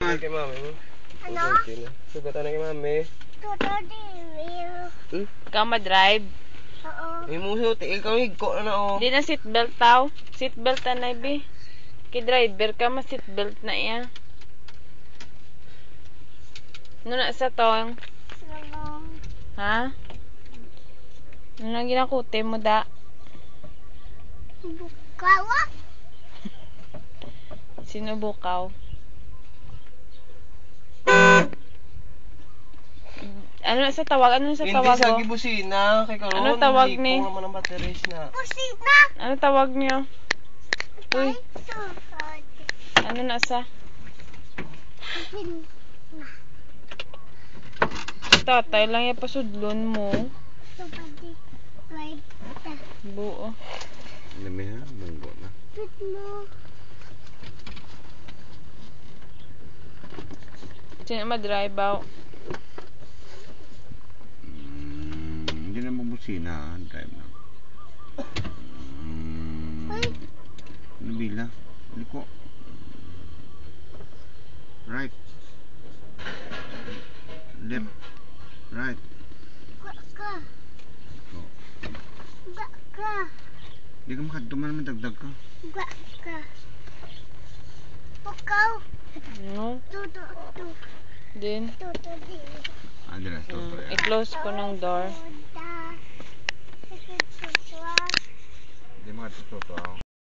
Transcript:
naman. Kay mami mo. Ano? Sugatan na kay mami. Tuto di. Ikaw ma-drive. Oo. May muso, tiil ka higko na oh. Di na seatbelt tao. Seatbelt na bi. Kay driver ka ma-seatbelt na iya. Ano na sa tong? Salong. Ha? Ano na ginakuti mo da? Bukawa. Sino bukaw? Ano na sa tawag? Ano na sa tawag Hindi sa mo? gibusina. Kay karon. Ano tawag ni? Kung naman ang batteries na. Pusina. Ano tawag niyo? Uy, Susod. ano na sa? Tatay lang yung pasudlon mo. Supadi. Right. Buo. Dami ha, munggo na. Tutmo. Sino ma-drive out? Hindi na mabusina, drive na. Nabila, liko. Right. Left. Right. Ka. Oh. Ka. Hindi ka makatuman naman dagdag ka. Ka. Bukaw. No? Tuto. Din. Tuto di. Andi na, stop. I-close ko ng door. Tuda. Hindi makatuto.